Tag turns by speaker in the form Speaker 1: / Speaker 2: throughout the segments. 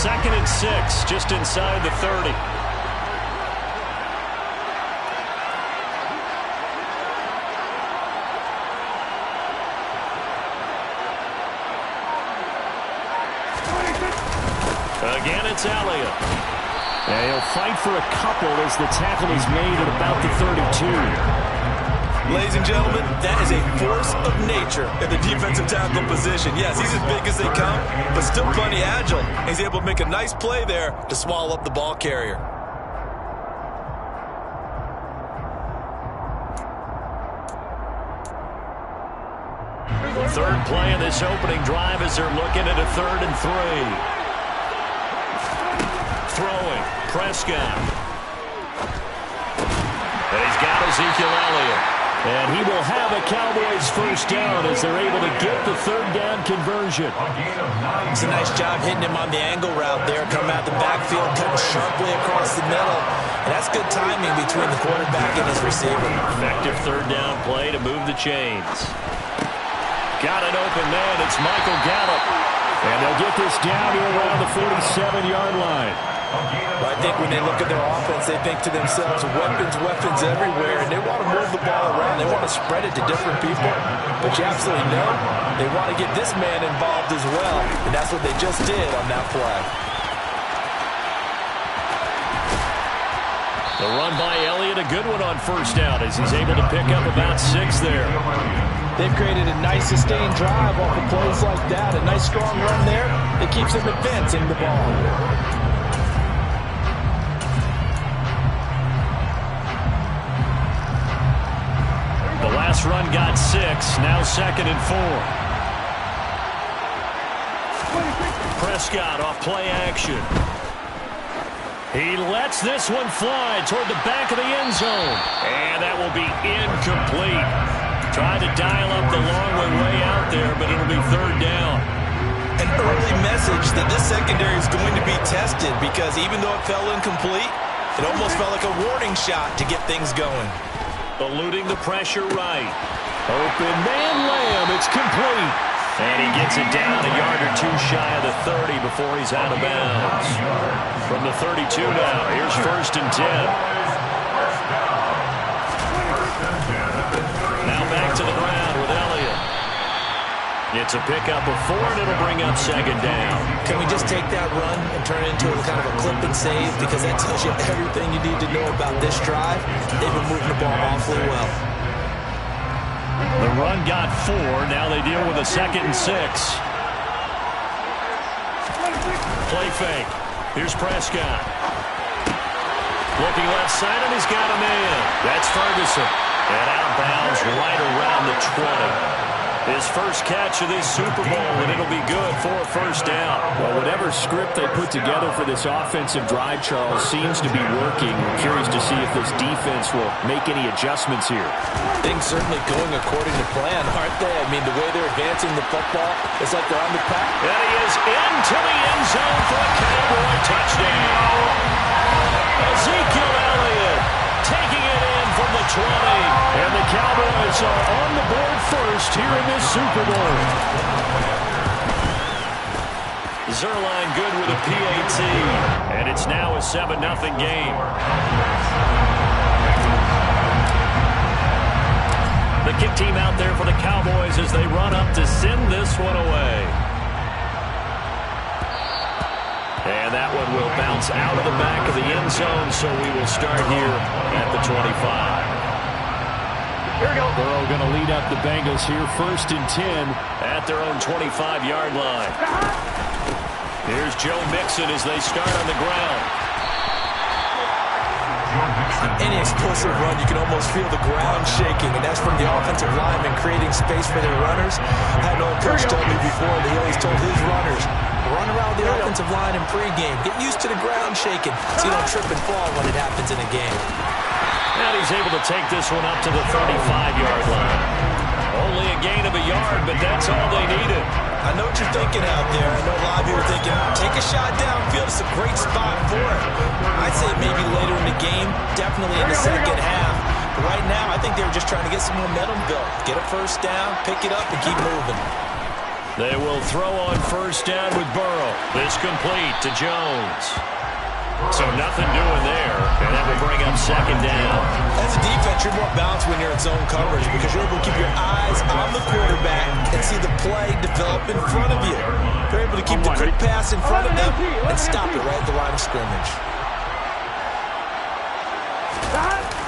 Speaker 1: 2nd and 6, just inside the 30. Again, it's Elliott.
Speaker 2: And he'll fight for a couple as the tackle is made at about the 32.
Speaker 3: Ladies and gentlemen, that is a force of nature in the defensive tackle position. Yes, he's as big as they come, but still plenty agile. He's able to make a nice play there to swallow up the ball carrier.
Speaker 1: Third play of this opening drive as they're looking at a 3rd and 3. Throwing, Prescott. And he's got Ezekiel Elliott. And he will have a Cowboys first down as they're able to get the 3rd down conversion.
Speaker 3: It's a nice job hitting him on the angle route there, coming out the backfield, cutting sharply across the middle. And that's good timing between the quarterback and his receiver.
Speaker 1: Effective 3rd down play to move the chains. Got an open man. It's Michael Gallup.
Speaker 2: And they'll get this down to around the 47-yard line.
Speaker 3: Well, I think when they look at their offense, they think to themselves, weapons everywhere, and they want to move the ball around. They want to spread it to different people. But you absolutely know they want to get this man involved as well, and that's what they just did on that play.
Speaker 1: The run by Elliott, a good one on first down as he's able to pick up about 6 there.
Speaker 3: They've created a nice sustained drive off of plays like that. A nice strong run there that keeps them advancing the ball.
Speaker 1: The last run got 6, now 2nd and 4. Prescott off play action. He lets this one fly toward the back of the end zone. And that will be incomplete. Tried to dial up the long way out there, but it'll be 3rd down.
Speaker 3: An early message that this secondary is going to be tested because even though it fell incomplete, it almost felt like a warning shot to get things going.
Speaker 1: Eluding the pressure right. Open man Lamb. It's complete. And he gets it down a yard or 2 shy of the 30 before he's out of bounds. From the 32 now, here's 1st and 10. Now back to the ground with Elliott. It's a pickup of 4, and it'll bring up 2nd down.
Speaker 3: Can we just take that run and turn it into a kind of a clip and save? Because that tells you everything you need to know about this drive. They've been moving the ball awfully well.
Speaker 1: The run got 4. Now they deal with a 2nd and 6. Play fake. Here's Prescott. Looking left side, and he's got a man. That's Ferguson. And out of bounds right around the 20. His first catch of this Super Bowl, and it'll be good for a first down.
Speaker 2: Well, whatever script they put together for this offensive drive, Charles, seems to be working. We're curious to see if this defense will make any adjustments here.
Speaker 3: Things certainly going according to plan, aren't they? I mean, the way they're advancing the football, it's like they're on the path.
Speaker 1: And he is into the end zone for a Cowboy touchdown. Ezekiel Elliott taking it in from the 20.
Speaker 2: And the Cowboys are on the board first here in this Super Bowl.
Speaker 1: Zerline good with a PAT. And it's now a 7-0 game. The kick team out there for the Cowboys as they run up to send this one away. And that one will bounce out of the back of the end zone, so we will start here at the 25.
Speaker 2: Here we go. Burrow going to lead up the Bengals here, 1st and 10
Speaker 1: at their own 25-yard line. Here's Joe Mixon as they start on the ground.
Speaker 3: Any explosive run, you can almost feel the ground shaking, and that's from the offensive linemen creating space for their runners. I had an old coach told me before that he always told his runners, run around the offensive line in pregame. Get used to the ground shaking so you don't trip and fall when it happens in a game.
Speaker 1: And he's able to take this one up to the 35-yard line. Only a gain of a yard, but that's all they needed.
Speaker 3: I know what you're thinking out there. I know a lot of you are thinking, take a shot downfield. It's a great spot for it. I'd say maybe later in the game, definitely in the second half. But right now, I think they were just trying to get some momentum built. Get a first down, pick it up, and keep moving.
Speaker 1: They will throw on first down with Burrow. This complete to Jones. So nothing doing there, and that will bring up second down.
Speaker 3: As a defense, you're more balanced when you're in zone coverage because you're able to keep your eyes on the quarterback and see the play develop in front of you. You're able to keep the quick pass in front of them and stop it right at the line of scrimmage.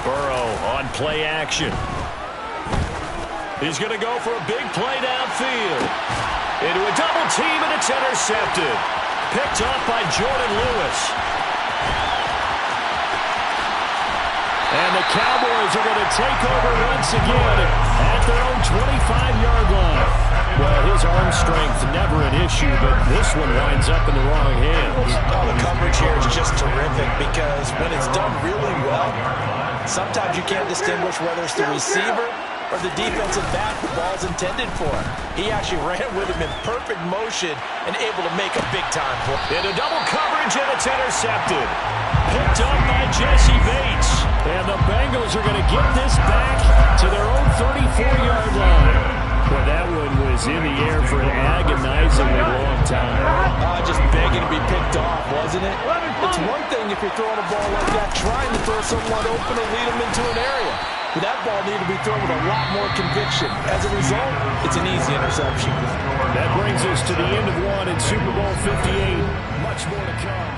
Speaker 1: Burrow on play action. He's going to go for a big play downfield. Into a double team, and it's intercepted. Picked off by Jordan Lewis. And the Cowboys are going to take over once again at their own 25-yard line. Well, his arm strength never an issue, but this one winds up in the wrong hands.
Speaker 3: Oh, the coverage here is just terrific because when it's done really well, sometimes you can't distinguish whether it's the receiver or the defensive back the ball's intended for. He actually ran with him in perfect motion and able to make a big-time play.
Speaker 1: Into double coverage, and it's intercepted. Picked up by Jesse Bates. And the Bengals are going to get this back to their own 34-yard line. Well, that one was in the air for an agonizingly long time.
Speaker 3: Just begging to be picked off, wasn't it? It's one thing if you're throwing a ball like that, trying to throw someone open and lead them into an area. But that ball needed to be thrown with a lot more conviction. As a result, it's an easy interception.
Speaker 1: That brings us to the end of one in Super Bowl 58. Much more to come.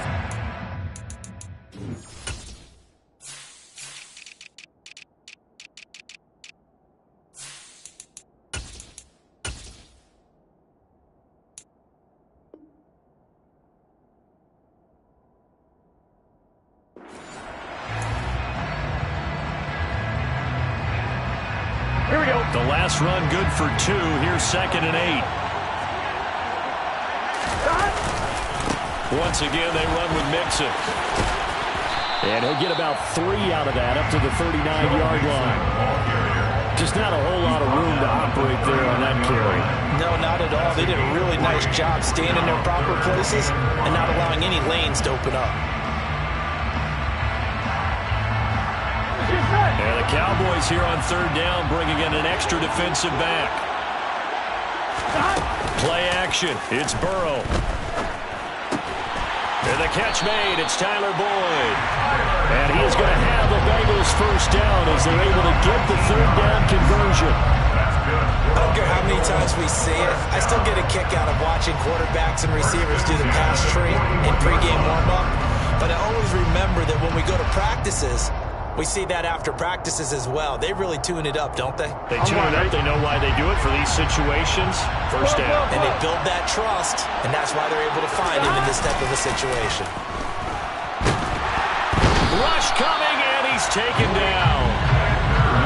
Speaker 2: Here we go.
Speaker 1: The last run good for 2. Here's 2nd and 8. Once again, they run with Mixon.
Speaker 2: And he'll get about 3 out of that up to the 39-yard line. Just not a whole lot of room to operate there on that carry.
Speaker 3: No, not at all. They did a really nice job staying in their proper places and not allowing any lanes to open up.
Speaker 1: And the Cowboys here on 3rd down, bringing in an extra defensive back. Play action. It's Burrow. And the catch made. It's Tyler Boyd. And he is going to have the Bengals first down as they're able to get the 3rd down conversion.
Speaker 3: I don't care how many times we see it. I still get a kick out of watching quarterbacks and receivers do the pass tree in pregame warm-up. But I always remember that when we go to practices, we see that after practices as well. They really tune it up, don't they?
Speaker 1: They tune it up. They know why they do it for these situations. First down.
Speaker 3: And they build that trust, and that's why they're able to find him in this type of a situation.
Speaker 1: Rush coming, and he's taken down.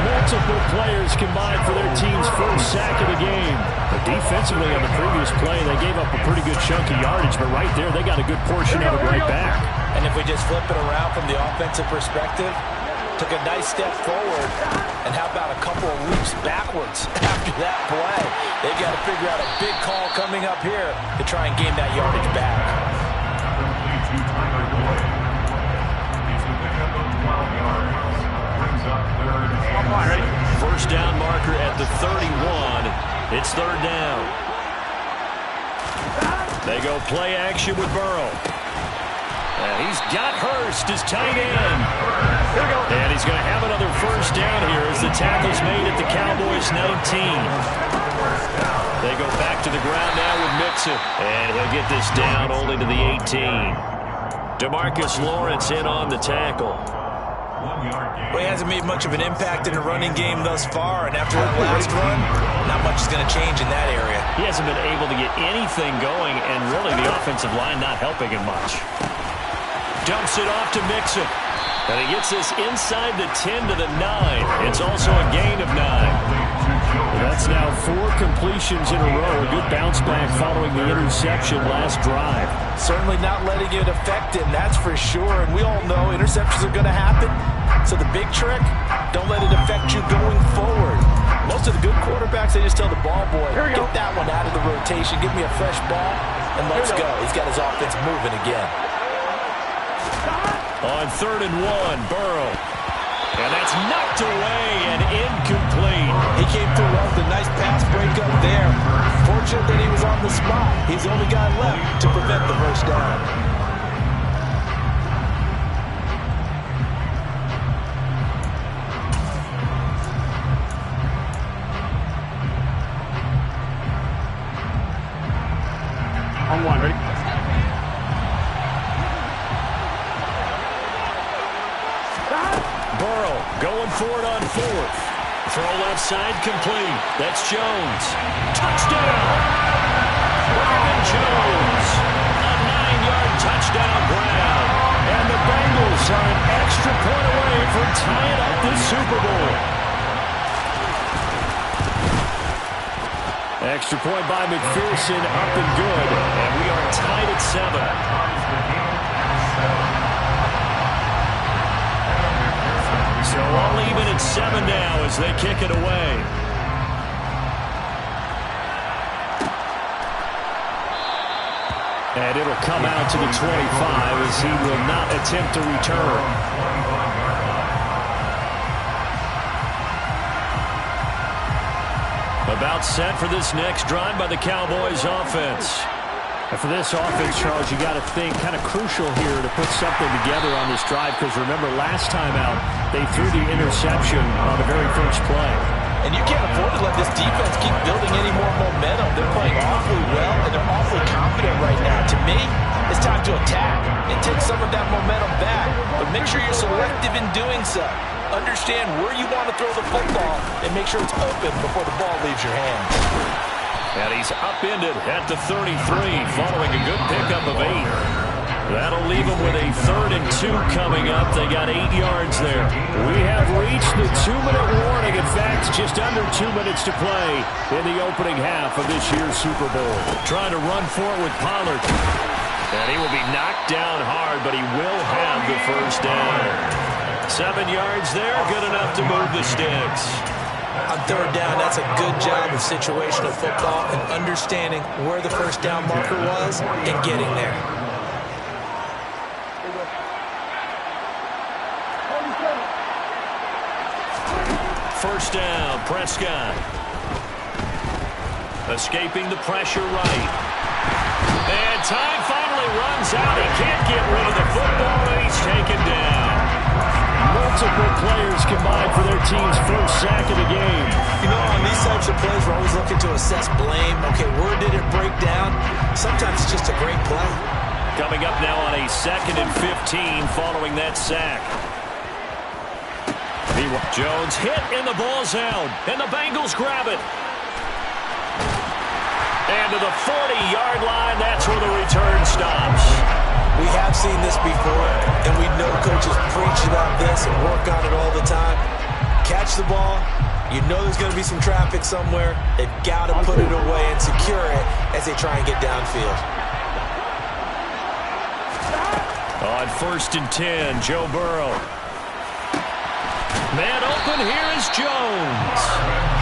Speaker 2: Multiple players combined for their team's first sack of the game. But defensively on the previous play, they gave up a pretty good chunk of yardage, but right there, they got a good portion of it right back.
Speaker 3: And if we just flip it around from the offensive perspective, took a nice step forward, and how about a couple of leaps backwards after that play? They've got to figure out a big call coming up here to try and gain that yardage back.
Speaker 1: First down marker at the 31. It's 3rd down. They go play action with Burrow. And he's got Hurst, his tight end. And he's going to have another first down here as the tackle's made at the Cowboys' 19. They go back to the ground now with Mixon. And he'll get this down only to the 18. DeMarcus Lawrence in on the tackle.
Speaker 3: Well, he hasn't made much of an impact in the running game thus far, and after that last run, not much is going to change in that area.
Speaker 1: He hasn't been able to get anything going, and really the offensive line not helping him much. Dumps it off to Mixon. And he gets this inside the 10 to the 9. It's also a gain of 9.
Speaker 2: Well, that's now 4 completions in a row. A good bounce back following the interception last drive.
Speaker 3: Certainly not letting it affect him, that's for sure. And we all know interceptions are going to happen. So the big trick, don't let it affect you going forward. Most of the good quarterbacks, they just tell the ball boy, get that one out of the rotation, give me a fresh ball, and let's go. He's got his offense moving again.
Speaker 1: On 3rd and 1, Burrow.
Speaker 2: And that's knocked away and incomplete.
Speaker 3: He came through well with a nice pass breakup there. Fortunate that he was on the spot. He's the only guy left to prevent the first down.
Speaker 2: On one, ready? Burrow going for it on fourth. Throw left side complete. That's Jones. Touchdown! Brandon Jones. A 9-yard touchdown grab. And the Bengals are an extra point away from tying up this Super Bowl. Extra point by McPherson, up and good. And we are tied at 7. So all even at 7 now as they kick it away. And it'll come out to the 25 as he will not attempt to return. About set for this next drive by the Cowboys offense. And for this offense, Charles, you got to think kind of crucial here to put something together on this drive, because remember last time out they threw the interception on the very first play.
Speaker 3: And you can't afford to let this defense keep building any more momentum. They're playing awfully well, and they're awfully confident right now. To me, it's time to attack and take some of that momentum back. But make sure you're selective in doing so. Understand where you want to throw the football and make sure it's open before the ball leaves your hands.
Speaker 2: And he's upended at the 33 following a good pickup of 8. That'll leave him with a 3rd and 2 coming up. They got 8 yards there. We have reached the 2-minute warning. In fact, just under 2 minutes to play in the opening half of this year's Super Bowl. Trying to run for it with Pollard. And he will be knocked down hard, but he will have the first down. 7 yards there, good enough to move the sticks.
Speaker 3: On 3rd down, that's a good job of situational football and understanding where the first down marker was and getting there.
Speaker 2: First down, Prescott. Escaping the pressure right. And time finally runs out. He can't get rid of the football, and he's taken down. Multiple players combined for their team's first sack of the game.
Speaker 3: You know, on these types of plays, we're always looking to assess blame. Okay, where did it break down? Sometimes it's just a great play.
Speaker 2: Coming up now on a 2nd and 15 following that sack. Jones hit and the ball's out. And the Bengals grab it. And to the 40-yard line, that's where the return stops.
Speaker 3: We have seen this before, and we know coaches preach about this and work on it all the time. Catch the ball. You know there's going to be some traffic somewhere. They've got to put it away and secure it as they try and get downfield.
Speaker 2: On 1st and 10, Joe Burrow. Man open, here is Jones.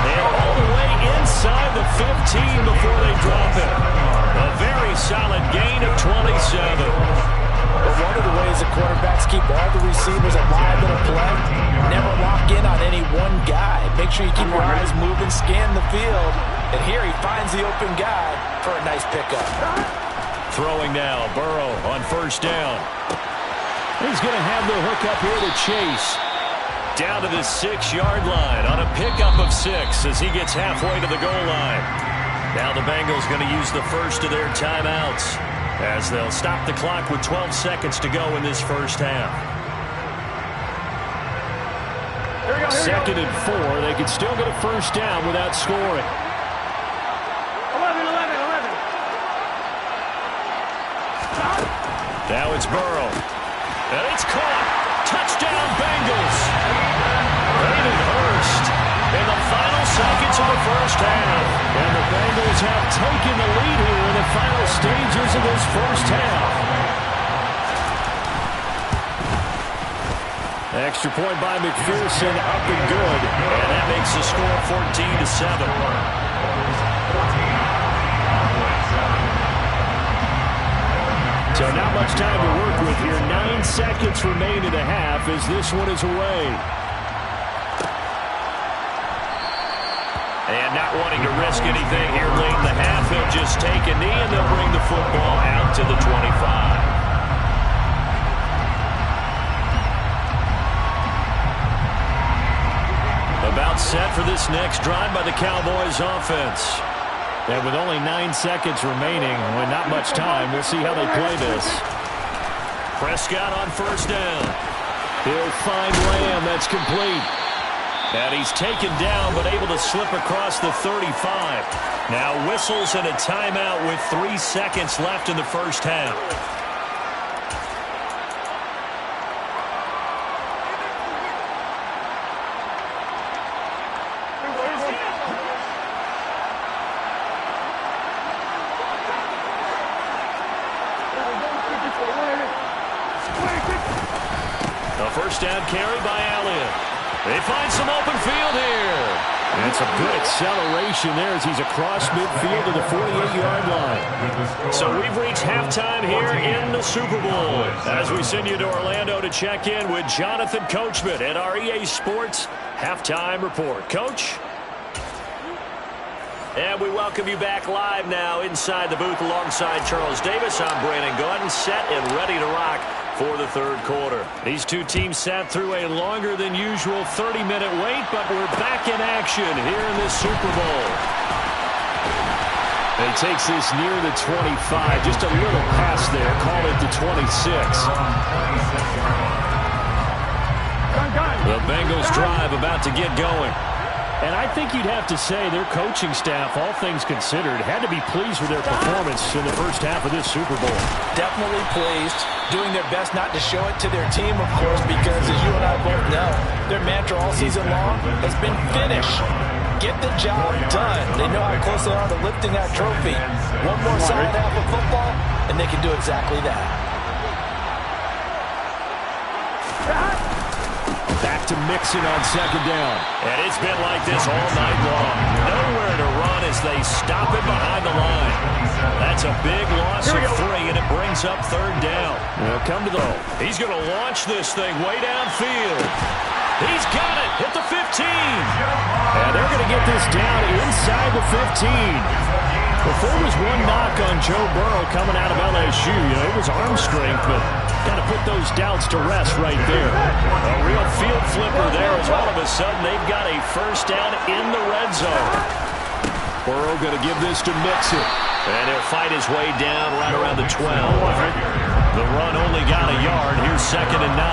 Speaker 2: And all the way inside the 15 before they drop it. A very solid gain of 27.
Speaker 3: But one of the ways the quarterbacks keep all the receivers alive in a play, never lock in on any one guy. Make sure you keep your eyes moving, scan the field. And here he finds the open guy for a nice pickup.
Speaker 2: Throwing now, Burrow on 1st down. He's going to have the hook up here to Chase. Down to the 6-yard line on a pickup of 6 as he gets halfway to the goal line. Now the Bengals going to use the first of their timeouts as they'll stop the clock with 12 seconds to go in this first half. 2nd and 4. They could still get a first down without scoring.
Speaker 4: 11.
Speaker 2: Now it's Burrow. And it's caught. Touchdown, Bengals. Hayden Hurst in the final seconds of the first half. And the Bengals have taken the lead here in the final stages of this first half. Extra point by McPherson, up and good. And that makes the score 14-7. So not much time to work with here. 9 seconds remain in the half as this one is away.
Speaker 1: And not wanting to risk anything here late in the half, he'll just take a knee and they'll bring the football out to the 25. About set for this next drive by the Cowboys offense.
Speaker 2: And with only 9 seconds remaining, with not much time, we'll see how they play this.
Speaker 1: Prescott on first down.
Speaker 2: He'll find Lamb. That's complete.
Speaker 1: And he's taken down but able to slip across the 35. Now whistles and a timeout with 3 seconds left in the first half. A first down carry by Elliott. They find some open field here.
Speaker 2: And some good acceleration there as he's across midfield to the 48-yard line.
Speaker 1: So we've reached halftime here in the Super Bowl as we send you to Orlando to check in with Jonathan Coachman at our EA Sports Halftime Report. Coach? And we welcome you back live now inside the booth alongside Charles Davis. I'm Brandon Gordon, set and ready to rock for the third quarter. These two teams sat through a longer than usual 30-minute wait, but we're back in action here in this Super Bowl.
Speaker 2: And he takes this near the 25, just a little pass there, call it the 26.
Speaker 1: The Bengals drive about to get going.
Speaker 2: And I think you'd have to say their coaching staff, all things considered, had to be pleased with their performance in the first half of this Super Bowl.
Speaker 3: Definitely pleased, doing their best not to show it to their team, of course, because as you and I both know, their mantra all season long has been finish. Get the job done. They know how close they are to lifting that trophy. One more solid half of football, and they can do exactly that.
Speaker 2: Back to Mixon on second down.
Speaker 1: And it's been like this all night long. Nowhere to run as they stop it behind the line. That's a big loss of 3, and it brings up third down.
Speaker 2: They'll come to the...
Speaker 1: He's going to launch this thing way downfield. He's got it at the 15.
Speaker 2: And they're going to get this down inside the 15. Before was one knock on Joe Burrow coming out of LSU. You know, it was arm strength, but got to put those doubts to rest right there.
Speaker 1: A real field flipper there as all of a sudden they've got a first down in the red zone.
Speaker 2: Burrow going to give this to Mixon.
Speaker 1: And he'll fight his way down right around the 12. The run only got a yard. Here's second and 9.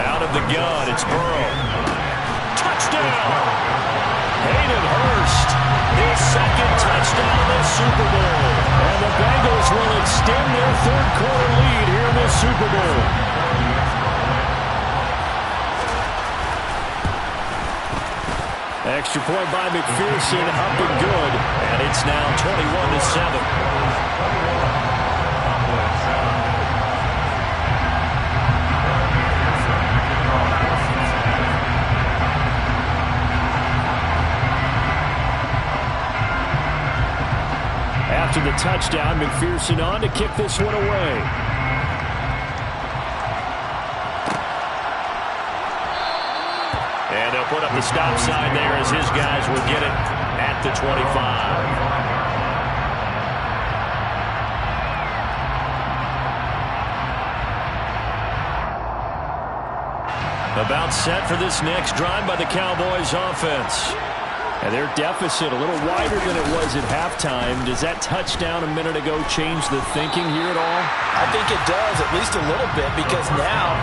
Speaker 1: Out of the gun, it's Burrow. Touchdown! Hayden Hurst, his second touchdown in the Super Bowl.
Speaker 2: And the Bengals will extend their third quarter lead here in this Super Bowl. Extra point by McPherson, up and good.
Speaker 1: And it's now 21-7.
Speaker 2: After the touchdown, McPherson on to kick this one away.
Speaker 1: And they'll put up the stop sign there as his guys will get it at the 25. About set for this next drive by the Cowboys offense.
Speaker 2: And their deficit a little wider than it was at halftime. Does that touchdown a minute ago change the thinking here at all?
Speaker 3: I think it does, at least a little bit, because now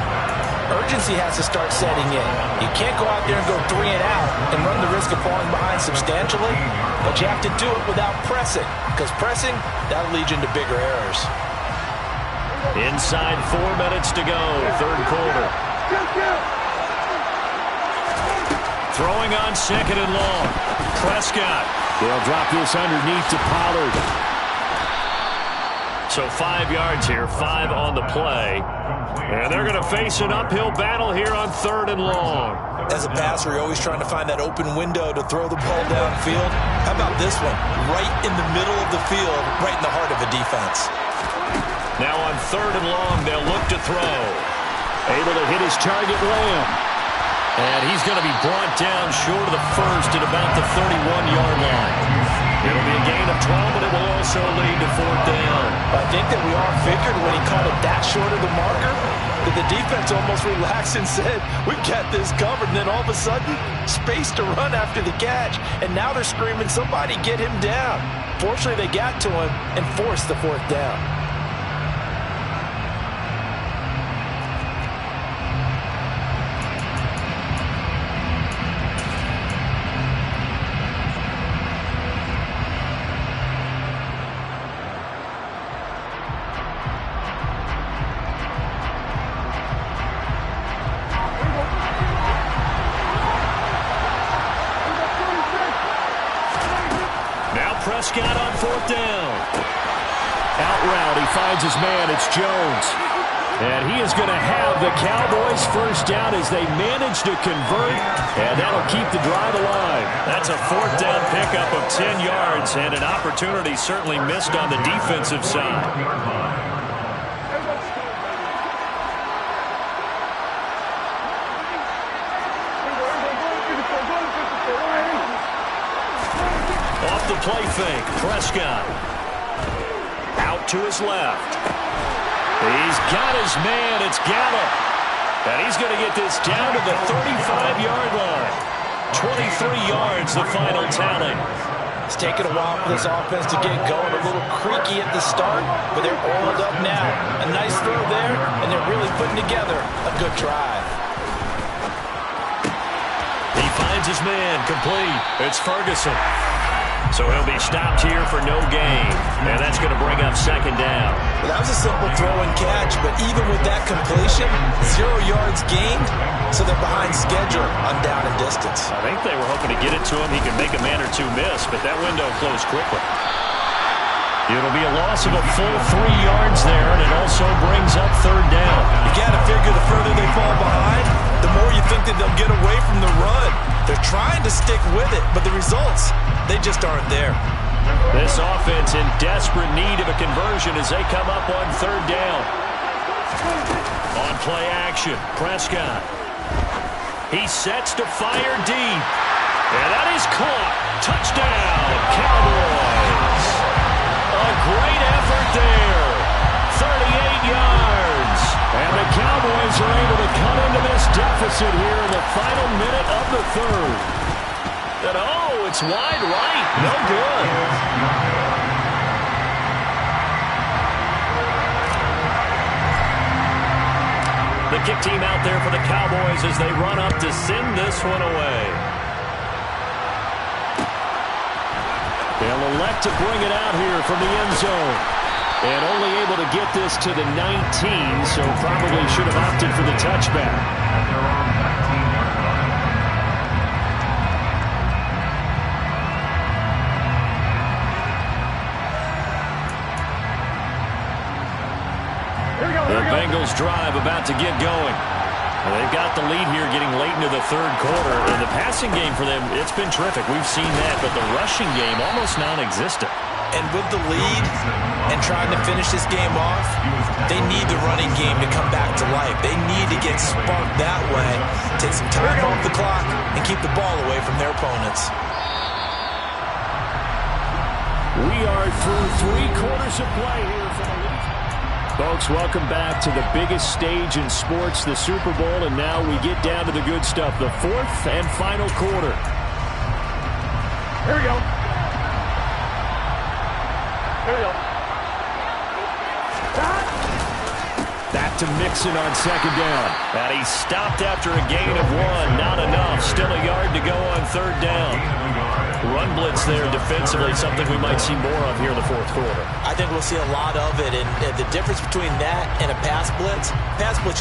Speaker 3: urgency has to start setting in. You can't go out there and go 3 and out and run the risk of falling behind substantially, but you have to do it without pressing, because pressing, that'll lead you into bigger errors.
Speaker 1: Inside 4 minutes to go, third quarter. Throwing on second and long. Prescott.
Speaker 2: They'll drop this underneath to Pollard.
Speaker 1: So 5 yards here, 5 on the play. And they're going to face an uphill battle here on third and long.
Speaker 3: As a passer, you're always trying to find that open window to throw the ball downfield. How about this one? Right in the middle of the field, right in the heart of a defense.
Speaker 1: Now on third and long, they'll look to throw.
Speaker 2: Able to hit his target, Lamb. And he's going to be brought down short of the first at about the 31-yard line. It'll be a gain of 12, but it will also lead to fourth down.
Speaker 3: I think that we all figured when he caught it that short of the marker that the defense almost relaxed and said, we've got this covered. And then all of a sudden, space to run after the catch. And now they're screaming, somebody get him down. Fortunately, they got to him and forced the fourth down.
Speaker 2: Prescott on fourth down. Out route, he finds his man. It's Jones. And he is going to have the Cowboys first down as they manage to convert. And that'll keep the drive alive.
Speaker 1: That's a fourth down pickup of 10 yards and an opportunity certainly missed on the defensive side.
Speaker 2: Off the play fake, Prescott. Out to his left. He's got his man, it's Gallup. And he's going to get this down to the 35-yard line. 23 yards, the final tally.
Speaker 3: It's taken a while for this offense to get going. A little creaky at the start, but they're oiled up now. A nice throw there, and they're really putting together a good drive.
Speaker 2: He finds his man, complete. It's Ferguson. So he'll be stopped here for no gain. And that's going to bring up second down.
Speaker 3: Well, that was a simple throw and catch, but even with that completion, 0 yards gained, so they're behind schedule on down and distance.
Speaker 1: I think they were hoping to get it to him. He could make a man or two miss, but that window closed quickly.
Speaker 2: It'll be a loss of a full 3 yards there, and it also brings up third down.
Speaker 3: You got to figure the further they fall behind, the more you think that they'll get away from the run. They're trying to stick with it, but the results, they just aren't there.
Speaker 2: This offense in desperate need of a conversion as they come up on third down. On play action, Prescott. He sets to fire deep. And that is caught. Touchdown, Cowboys. A great effort there. 38 yards. And the Cowboys are able to cut into this deficit here in the final minute of the third. And oh, it's wide right. No good. The kick team out there for the Cowboys as they run up to send this one away. They'll elect to bring it out here from the end zone. And only able to get this to the 19, so probably should have opted for the touchback. The Bengals drive about to get going. They've got the lead here getting late into the third quarter. And the passing game for them, it's been terrific. We've seen that, but the rushing game almost non-existent.
Speaker 3: And with the lead and trying to finish this game off, they need the running game to come back to life. They need to get sparked that way, take some time off the clock, and keep the ball away from their opponents.
Speaker 2: We are through 3 quarters of play here for the lead. Folks, welcome back to the biggest stage in sports, the Super Bowl, and now we get down to the good stuff, the 4th and final quarter.
Speaker 4: Here we go. Here we go.
Speaker 2: Back to Mixon on second down.
Speaker 1: And he stopped after a gain of 1. Not enough. Still a yard to go on third down. Run blitz there defensively, something we might see more of here in the fourth quarter.
Speaker 3: I think we'll see a lot of it, and the difference between that and a pass blitz,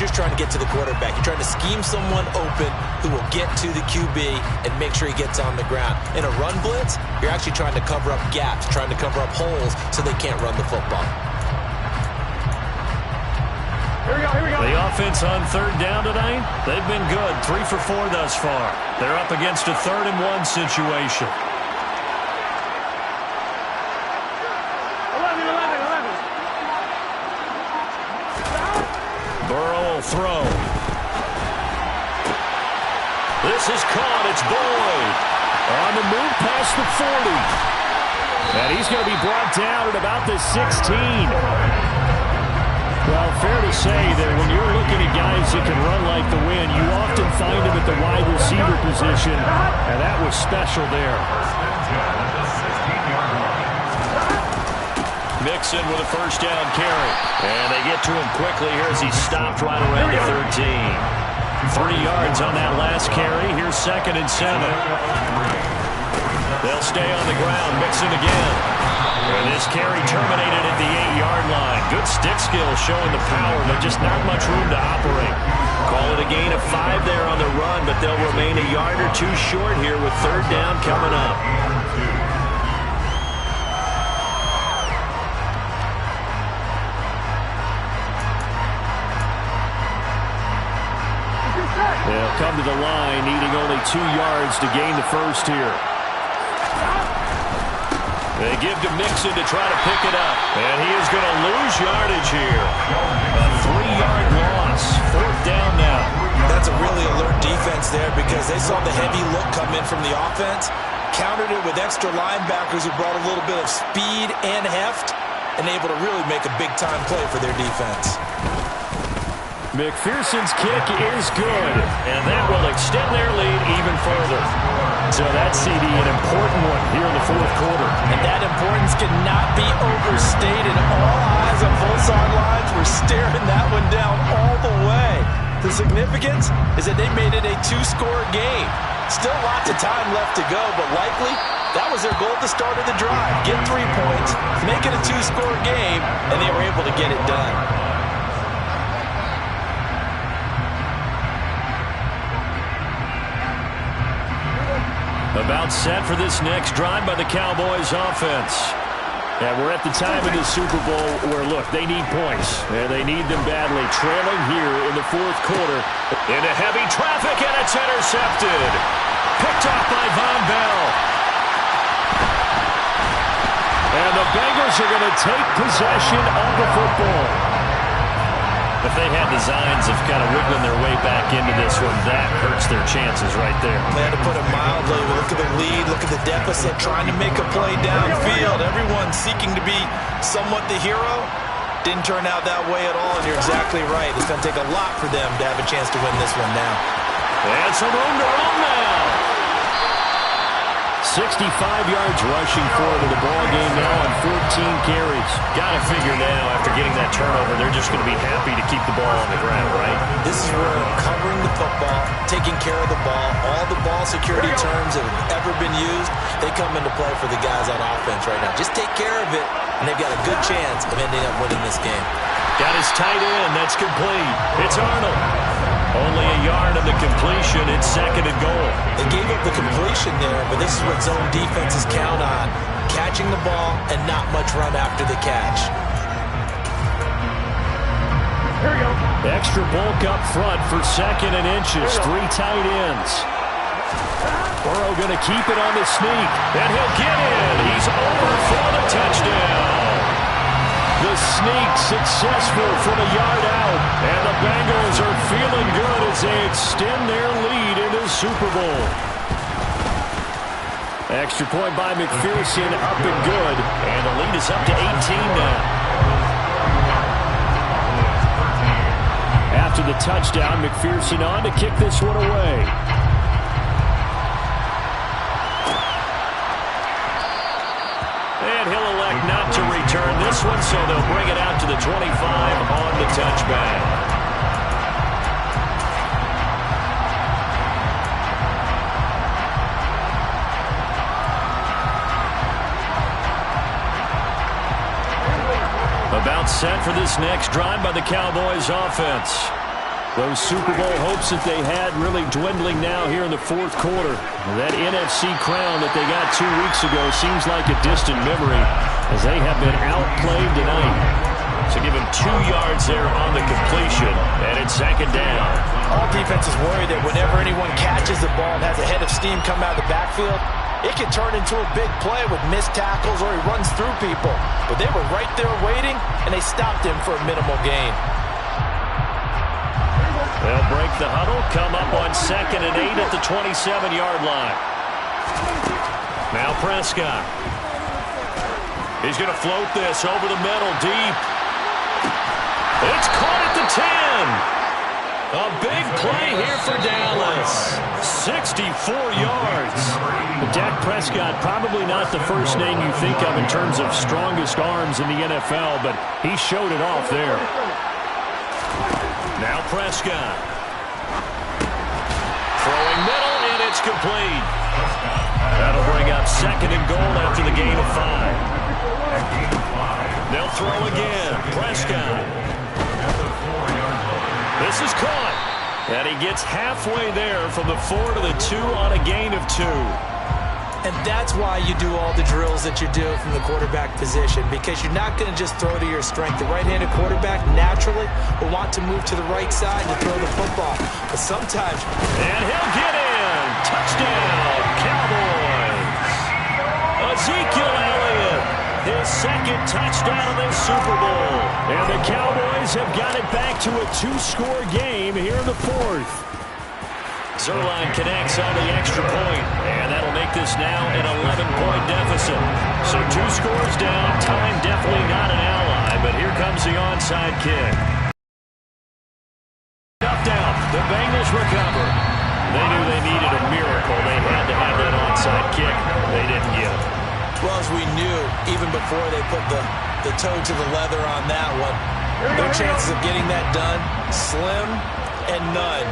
Speaker 3: you're trying to get to the quarterback. You're trying to scheme someone open who will get to the QB and make sure he gets on the ground. In a run blitz, you're actually trying to cover up gaps, trying to cover up holes so they can't run the football.
Speaker 4: Here we go, here we go.
Speaker 1: The offense on third down tonight, they've been good. 3 for 4 thus far. They're up against a 3rd and 1 situation.
Speaker 4: 11.
Speaker 1: Burrow will throw. This is caught. It's Boyd. On the move past the 40. And he's going to be brought down at about the 16. Well, fair to say that when you're looking at guys that can run like the wind, you often find them at the wide receiver position, and that was special there.
Speaker 2: Mixon with a first down carry.
Speaker 1: And they get to him quickly here as he's stopped right around the 13. 3 yards on that last carry. Here's 2nd and 7. They'll stay on the ground. Mixon again. And this carry terminated at the 8-yard line. Good stick skill showing the power, but just not much room to operate. Call it a gain of 5 there on the run, but they'll remain a yard or 2 short here with 3rd down coming up.
Speaker 2: They'll come to the line, needing only 2 yards to gain the first here.
Speaker 1: They give to Mixon to try to pick it up. And he is going to lose yardage here. A 3-yard loss. 4th down now.
Speaker 3: That's a really alert defense there because they saw the heavy look come in from the offense, countered it with extra linebackers who brought a little bit of speed and heft, and able to really make a big-time play for their defense.
Speaker 2: McPherson's kick is good,
Speaker 1: and that will extend their lead even further.
Speaker 2: So that's CD, an important one here in the 4th quarter.
Speaker 3: And that importance cannot be overstated. All eyes on both sidelines were staring that one down all the way. The significance is that they made it a 2-score game. Still lots of time left to go, but likely that was their goal at the start of the drive. Get 3 points, make it a 2-score game, and they were able to get it done.
Speaker 2: About set for this next drive by the Cowboys offense. And we're at the time in the Super Bowl where, look, they need points. And they need them badly. Trailing here in the 4th quarter.
Speaker 1: Into heavy traffic, and it's intercepted. Picked off by Von Bell.
Speaker 2: And the Bengals are going to take possession of the football.
Speaker 1: If they had designs of kind of wiggling their way back into this one, that hurts their chances right there.
Speaker 3: Man, to put it mildly, look at the lead, look at the deficit, trying to make a play downfield. Everyone seeking to be somewhat the hero. Didn't turn out that way at all, and you're exactly right. It's going to take a lot for them to have a chance to win this one now.
Speaker 1: And some room to run now.
Speaker 2: 65 yards rushing forward to the ball game now on 14 carries.
Speaker 1: Got to figure now, after getting that turnover, they're just going to be happy to keep the ball on the ground, right?
Speaker 3: This is where covering the football, taking care of the ball, all the ball security terms that have ever been used, they come into play for the guys on offense right now. Just take care of it, and they've got a good chance of ending up winning this game.
Speaker 1: Got his tight end. That's complete. It's Arnold. Only a yard of the completion. It's 2nd and goal.
Speaker 3: They gave up the completion there, but this is what zone defenses count on. Catching the ball and not much run after the catch.
Speaker 4: Here we go.
Speaker 2: Extra bulk up front for 2nd and inches. 3 tight ends. Burrow going to keep it on the sneak.
Speaker 1: And he'll get in. He's over for the touchdown.
Speaker 2: The sneak successful from a yard out.
Speaker 1: And the Bengals are feeling good as they extend their lead in the Super Bowl.
Speaker 2: Extra point by McPherson, up and good.
Speaker 1: And the lead is up to 18 now.
Speaker 2: After the touchdown, McPherson on to kick this one away.
Speaker 1: And he'll elect not to return this one, so they'll bring it out to the 25 on the touchback.
Speaker 2: About set for this next drive by the Cowboys offense. Those Super Bowl hopes that they had really dwindling now here in the 4th quarter. That NFC crown that they got 2 weeks ago seems like a distant memory as they have been outplayed tonight.
Speaker 1: So give him 2 yards there on the completion, and it's 2nd down.
Speaker 3: All defenses worry that whenever anyone catches the ball and has a head of steam come out of the backfield, it can turn into a big play with missed tackles or he runs through people. But they were right there waiting, and they stopped him for a minimal gain.
Speaker 2: They'll break the huddle, come up on 2nd and 8 at the 27-yard line. Now Prescott. He's going to float this over the middle, deep. It's caught at the 10. A big play here for Dallas. 64 yards.
Speaker 1: Dak Prescott, probably not the first name you think of in terms of strongest arms in the NFL, but he showed it off there.
Speaker 2: Now Prescott. Throwing middle, and it's complete. That'll bring up 2nd and goal after the gain of 5. They'll throw again. Prescott. This is caught. And he gets halfway there from the 4 to the 2 on a gain of 2.
Speaker 3: And that's why you do all the drills that you do from the quarterback position, because you're not going to just throw to your strength. The right-handed quarterback naturally will want to move to the right side to throw the football. But sometimes...
Speaker 2: And he'll get in. Touchdown, Cowboys. Ezekiel Elliott, his 2nd touchdown of this Super Bowl.
Speaker 1: And the Cowboys have got it back to a 2-score game here in the 4th.
Speaker 2: Zerline connects on the extra point, and that'll make this now an 11-point deficit. So 2 scores down, time definitely not an ally, but here comes the onside kick. Up down, the Bengals recover. They knew they needed a miracle. They had to have that onside kick. They didn't get it.
Speaker 3: Well, as we knew, even before they put the toe to the leather on that one, their chances of getting that done, slim and none.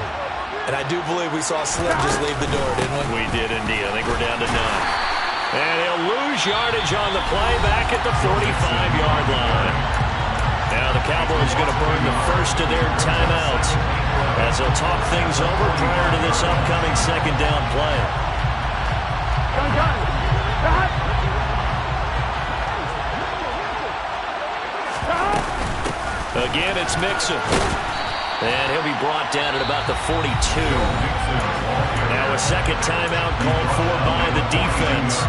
Speaker 3: And I do believe we saw Slim just leave the door, didn't we?
Speaker 2: We did indeed. I think we're down to none. And he'll lose yardage on the play back at the 45-yard line. Now the Cowboys going to burn the first of their timeouts as they'll talk things over prior to this upcoming 2nd down play. Again, it's Mixon. And he'll be brought down at about the 42. Now a 2nd timeout called for by the defense,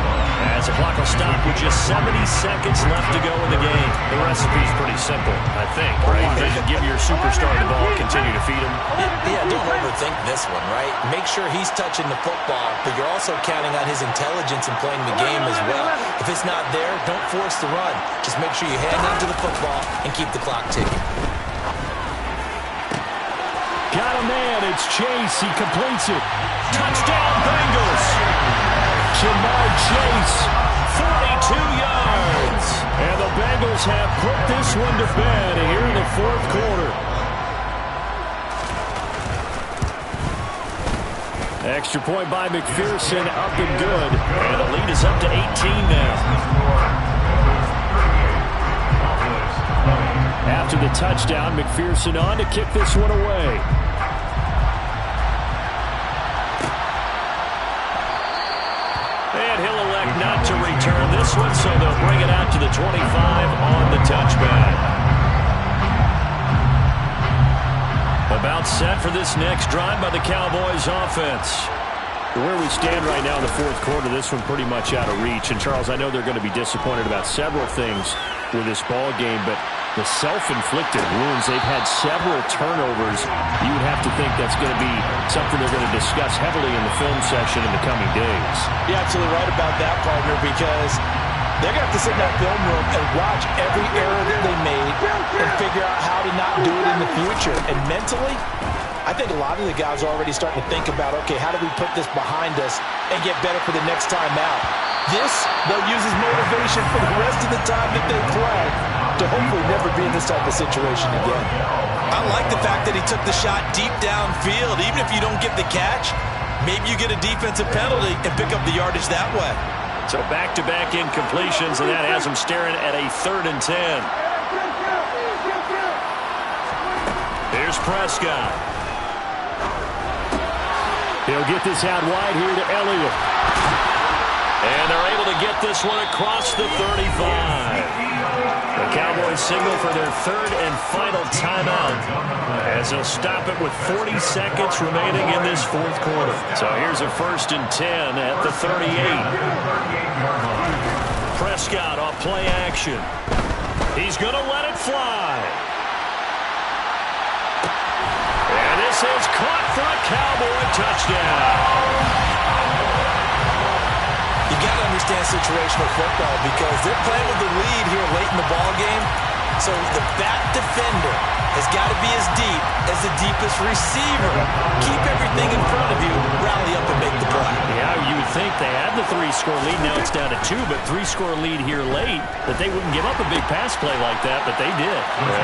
Speaker 2: as the clock will stop with just 70 seconds left to go in the game.
Speaker 1: The recipe's pretty simple, I think, right? Just give your superstar the ball, continue to feed him.
Speaker 3: Yeah, don't overthink this one, right? Make sure he's touching the football, but you're also counting on his intelligence in playing the game as well. If it's not there, don't force the run. Just make sure you hang on to the football and keep the clock ticking.
Speaker 1: Got a man, it's Chase, he completes it.
Speaker 2: Touchdown, Bengals!
Speaker 1: Jamar Chase,
Speaker 2: 42 yards!
Speaker 1: and the Bengals have put this one to bed here in the 4th quarter. Extra point by McPherson, up and good.
Speaker 2: And the lead is up to 18 now.
Speaker 1: After the touchdown, McPherson on to kick this one away.
Speaker 2: And he'll elect not to return this one, so they'll bring it out to the 25 on the touchback. About set for this next drive by the Cowboys offense.
Speaker 1: Where we stand right now in the 4th quarter, this one pretty much out of reach. And, Charles, I know they're going to be disappointed about several things with this ball game, but the self-inflicted wounds, they've had several turnovers. You would have to think that's going to be something they're going to discuss heavily in the film session in the coming days.
Speaker 3: You're absolutely right about that, partner, because they're going to have to sit in that film room and watch every error that they made and figure out how to not do it in the future. And mentally, I think a lot of the guys are already starting to think about, okay, how do we put this behind us and get better for the next time out? This, they'll use as motivation for the rest of the time that they play to hopefully never be in this type of situation again.
Speaker 5: I like the fact that he took the shot deep downfield. Even if you don't get the catch, maybe you get a defensive penalty and pick up the yardage that way.
Speaker 2: So back-to-back incompletions, and that has them staring at a 3rd and 10. Here's Prescott.
Speaker 1: He'll get this out wide here to Elliott.
Speaker 2: And they're able to get this one across the 35. The Cowboys signal for their 3rd and final timeout as they'll stop it with 40 seconds remaining in this 4th quarter. So here's a 1st and 10 at the 38. Prescott off play action. He's going to let it fly. And this is
Speaker 1: touchdown.
Speaker 5: You got to understand situational football because they're playing with the lead here late in the ball game. So the back defender has got to be as deep as the deepest receiver. Keep everything in front of you, rally up and make the play.
Speaker 1: Yeah, you would think they had the 3-score lead. Now it's down to 2, but 3-score lead here late, that they wouldn't give up a big pass play like that, but they did.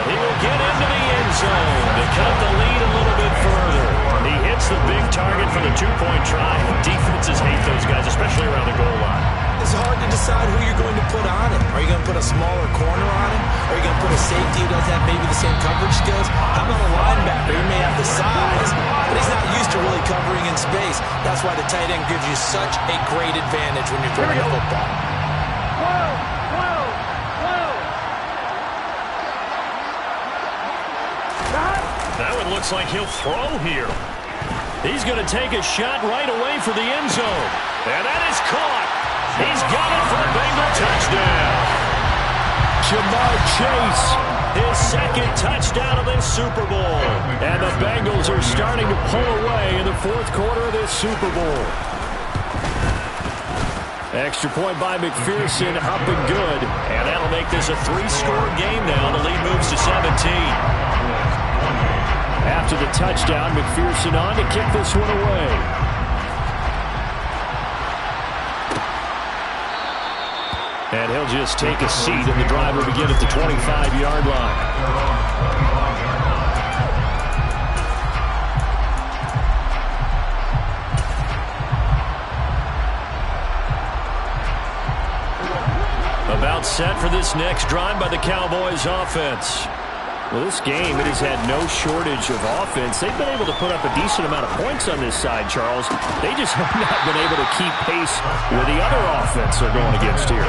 Speaker 1: He will get into the end zone to cut the lead a little bit further. He hits the big target for the 2-point try. Defenses hate those guys, especially around the goal line.
Speaker 5: It's hard to decide who you're going to put on it. Are you going to put a smaller corner on him? Are you going to put a safety who doesn't have maybe the same coverage skills? How about a linebacker? He may have the size, but he's not used to really covering in space. That's why the tight end gives you such a great advantage when you're throwing the football.
Speaker 1: That one looks like he'll throw here. He's going to take a shot right away for the end zone. And that is caught. He's got it for a Bengal touchdown. Jamar Chase, his second touchdown of this Super Bowl. And the Bengals are starting to pull away in the fourth quarter of this Super Bowl. Extra point by McPherson, up and good. And that'll make this a 3-score game now. The lead moves to 17. After the touchdown, McPherson on to kick this one away. And he'll just take a seat, and the drive will begin at the 25-yard line. About set for this next drive by the Cowboys offense. Well, this game, it has had no shortage of offense. They've been able to put up a decent amount of points on this side, Charles. They just have not been able to keep pace with the other offense they're going against here.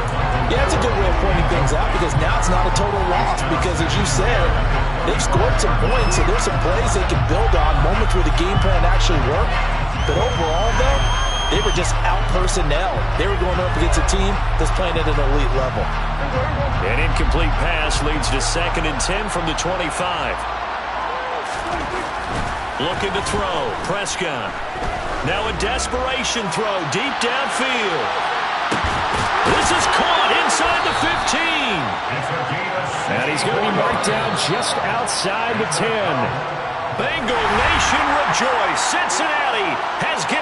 Speaker 5: Yeah, it's a good way of pointing things out because now it's not a total loss because, as you said, they've scored some points, and there's some plays they can build on, moments where the game plan actually worked. But overall, though, they were just out-personnel. They were going up against a team that's playing at an elite level.
Speaker 1: An incomplete pass leads to 2nd and 10 from the 25. Looking to throw. Prescott. Now a desperation throw deep downfield. This is caught inside the 15. And he's going to be marked down just outside the 10. Bengal Nation rejoice. Cincinnati has given